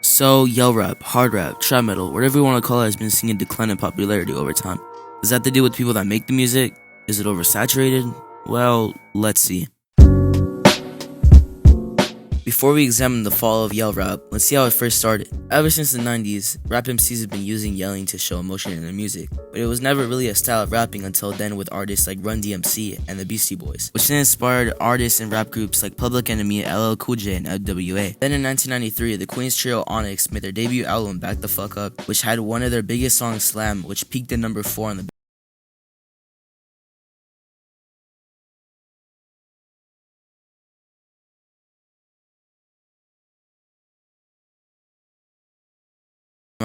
So, yell rap, hard rap, trap metal, whatever you want to call it, has been seeing a decline in popularity over time. Does that have to do with people that make the music? Is it oversaturated? Well, let's see. Before we examine the fall of yell rap, let's see how it first started. Ever since the 90s, rap MCs have been using yelling to show emotion in their music, but it was never really a style of rapping until then with artists like Run DMC and the Beastie Boys, which then inspired artists and rap groups like Public Enemy, LL Cool J, and NWA. Then in 1993, the Queens trio Onyx made their debut album Back the Fuck Up, which had one of their biggest songs, Slam, which peaked at number 4 on the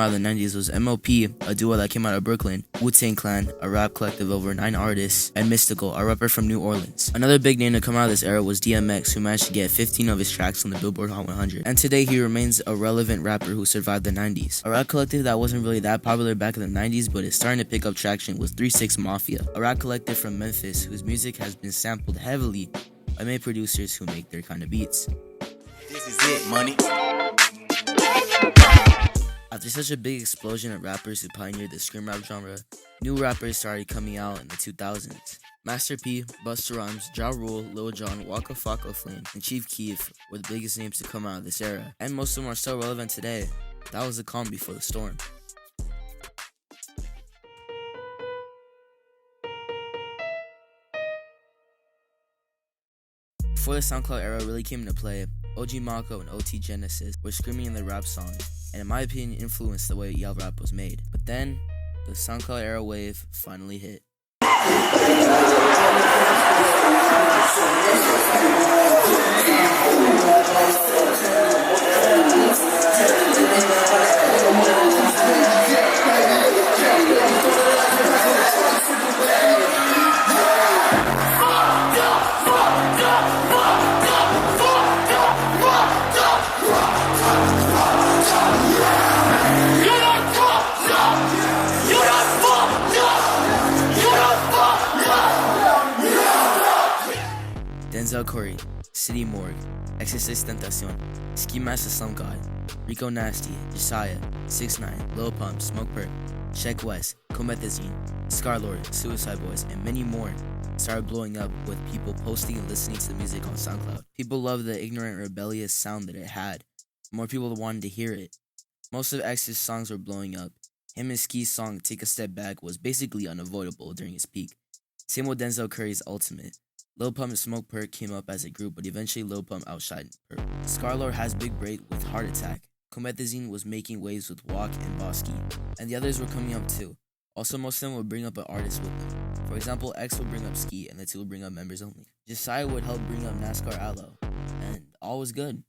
out of the 90s was MLP, a duo that came out of Brooklyn, Wu-Tang Clan, a rap collective of over 9 artists, and Mystical, a rapper from New Orleans. Another big name to come out of this era was DMX, who managed to get 15 of his tracks on the Billboard Hot 100, and today he remains a relevant rapper who survived the 90s. A rap collective that wasn't really that popular back in the 90s but is starting to pick up traction was 3 6 Mafia, a rap collective from Memphis whose music has been sampled heavily by many producers who make their kind of beats. This is it, money. After such a big explosion of rappers who pioneered the scream rap genre, new rappers started coming out in the 2000s. Master P, Busta Rhymes, Ja Rule, Lil Jon, Waka Flocka Flame, and Chief Keef were the biggest names to come out of this era, and most of them are still relevant today. That was the calm before the storm. Before the SoundCloud era really came into play, OG Mako and OT Genesis were screaming in their rap songs, and in my opinion influenced the way yell rap was made. But then, the SoundCloud era wave finally hit. Denzel Curry, City Morgue, XXX Tentacion, Ski Master Slum God, Rico Nasty, Josiah, 6ix9ine, Lil Pump, Smoke Perp, Sheck West, Comethazine, Scarlord, Suicide Boys, and many more started blowing up with people posting and listening to the music on SoundCloud. People loved the ignorant, rebellious sound that it had. More people wanted to hear it. Most of X's songs were blowing up. Him and Ski's song Take a Step Back was basically unavoidable during his peak. Same with Denzel Curry's Ultimate. Lil Pump and Smoke Perp came up as a group, but eventually Lil Pump outshined Perp. Scarlord has Big Break with Heart Attack. Comethazine was making waves with Walk and Bosky, and the others were coming up too. Also, most of them would bring up an artist with them. For example, X would bring up Ski, and the two would bring up members only. Josiah would help bring up NASCAR Aloe, and all was good.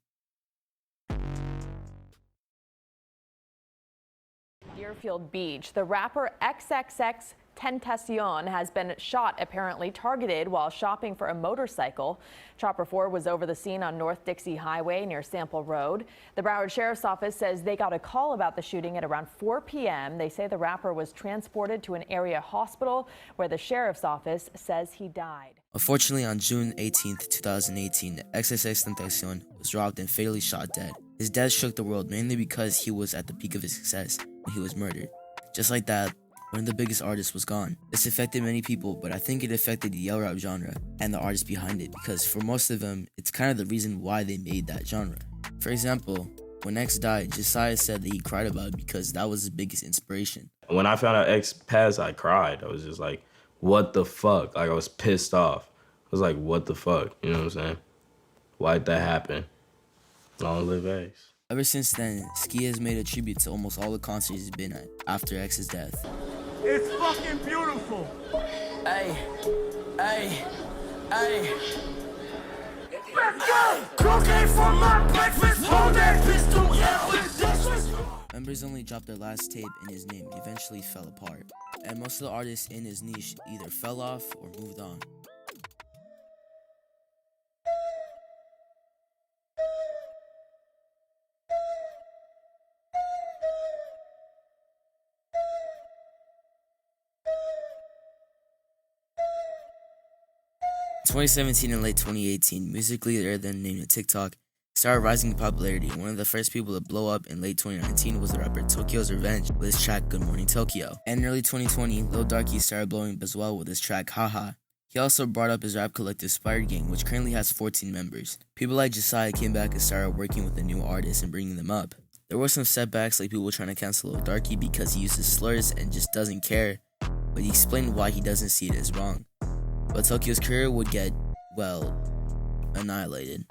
Deerfield Beach, the rapper XXX Tentacion has been shot, apparently targeted while shopping for a motorcycle. Chopper 4 was over the scene on North Dixie Highway near Sample Road. The Broward Sheriff's Office says they got a call about the shooting at around 4 p.m. They say the rapper was transported to an area hospital where the Sheriff's Office says he died. Unfortunately, on June 18, 2018, XXX Tentacion was robbed and fatally shot dead. His death shook the world mainly because he was at the peak of his success when he was murdered. Just like that, one of the biggest artists was gone. This affected many people, but I think it affected the yell rap genre and the artists behind it, because for most of them, it's kind of the reason why they made that genre. For example, when X died, Josiah said that he cried about it because that was his biggest inspiration. When I found out X passed, I cried. I was just like, what the fuck? Like, I was pissed off. I was like, what the fuck? You know what I'm saying? Why'd that happen? Long live X. Ever since then, Ski has made a tribute to almost all the concerts he's been at after X's death. It's fucking beautiful. Hey, hey, hey. Let's go. Cocaine for my breakfast. Hold that pistol. Members only dropped their last tape in his name, eventually fell apart, and most of the artists in his niche either fell off or moved on. 2017 and late 2018, musically they're then named TikTok, started rising in popularity. One of the first people to blow up in late 2019 was the rapper Tokyo's Revenge with his track Good Morning Tokyo. And in early 2020, Lil Darky started blowing up as well with his track Haha. He also brought up his rap collective Spired Gang, which currently has 14 members. People like Josiah came back and started working with the new artists and bringing them up. There were some setbacks, like people trying to cancel Lil Darky because he uses slurs and just doesn't care, but he explained why he doesn't see it as wrong. But Tokyo's career would get, well, annihilated.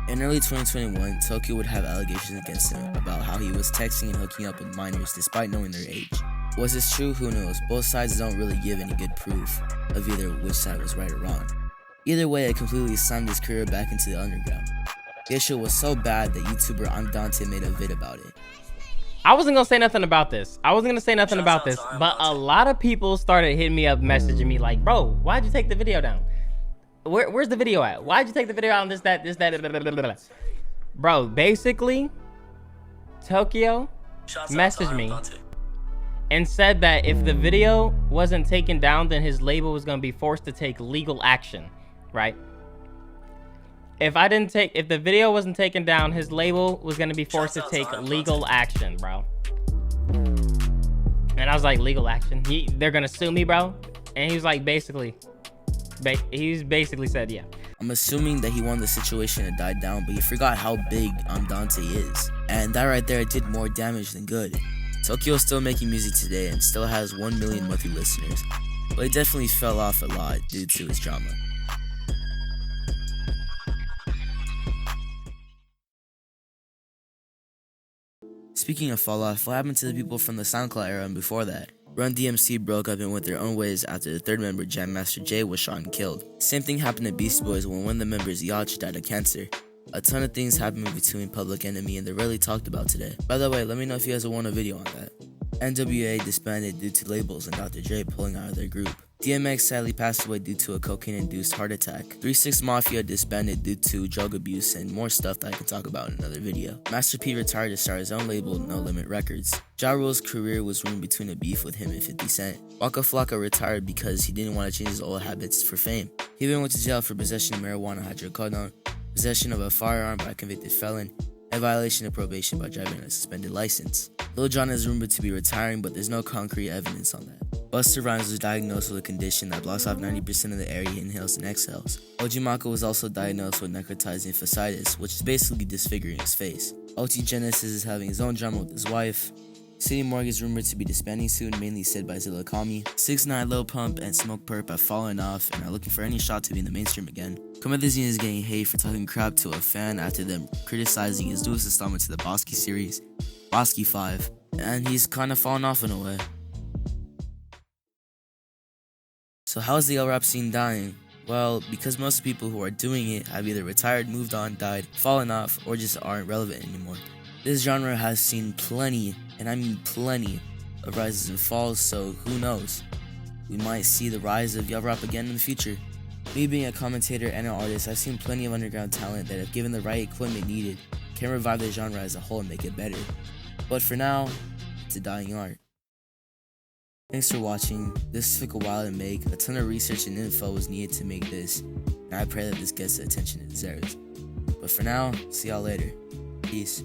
In early 2021, Tokyo would have allegations against him about how he was texting and hooking up with minors despite knowing their age. Was this true? Who knows? Both sides don't really give any good proof of either which side was right or wrong. Either way, it completely slammed his career back into the underground. The issue was so bad that YouTuber Andante made a vid about it. I wasn't gonna say nothing about this. But a lot of people started hitting me up, messaging me like, bro, why'd you take the video down? Where's the video at? Why'd you take the video out on this, that, blah, blah, blah, blah. Bro, basically, Tokyo messaged me and said that if the video wasn't taken down, then his label was gonna be forced to take legal action, right? If the video wasn't taken down, his label was gonna be forced to take legal action, bro. And I was like, legal action? They're gonna sue me, bro? And he was like, basically said, yeah. I'm assuming that he wanted the situation to die down, but he forgot how big Dante is. And that right there did more damage than good. Tokyo is still making music today and still has 1 million monthly listeners, but he definitely fell off a lot due to his drama. Speaking of fall off, what happened to the people from the SoundCloud era and before that? Run DMC broke up and went their own ways after the third member, Jam Master Jay, was shot and killed. Same thing happened to Beastie Boys when one of the members, Yacht, died of cancer. A ton of things happened between Public Enemy and they're rarely talked about today. By the way, let me know if you guys want a video on that. NWA disbanded due to labels and Dr. Dre pulling out of their group. DMX sadly passed away due to a cocaine-induced heart attack. 3-6 Mafia disbanded due to drug abuse and more stuff that I can talk about in another video. Master P retired to start his own label, No Limit Records. Ja Rule's career was ruined between a beef with him and 50 Cent. Waka Flocka retired because he didn't want to change his old habits for fame. He even went to jail for possession of marijuana hydrocodone, possession of a firearm by a convicted felon, and violation of probation by driving a suspended license. Lil Jon is rumored to be retiring, but there's no concrete evidence on that. Busta Rhymes was diagnosed with a condition that blocks off 90% of the air he inhales and exhales. OG Mako was also diagnosed with necrotizing fasciitis, which is basically disfiguring his face. OT Genesis is having his own drama with his wife. City Morgue is rumored to be disbanding soon, mainly said by Zilla Kami. 6ix9ine, Lil Pump, and Smoke Perp have fallen off and are looking for any shot to be in the mainstream again. Comethazine is getting hate for talking crap to a fan after them criticizing his newest installment to the Bosky series, Bosky 5, and he's kind of fallen off in a way. So how is the L-rap scene dying? Well, because most people who are doing it have either retired, moved on, died, fallen off, or just aren't relevant anymore. This genre has seen plenty, and I mean plenty, of rises and falls, so who knows? We might see the rise of L-rap again in the future. Me being a commentator and an artist, I've seen plenty of underground talent that if given the right equipment needed, can revive the genre as a whole and make it better. But for now, it's a dying art. Thanks for watching. This took a while to make. A ton of research and info was needed to make this, and I pray that this gets the attention it deserves. But for now, see y'all later. Peace.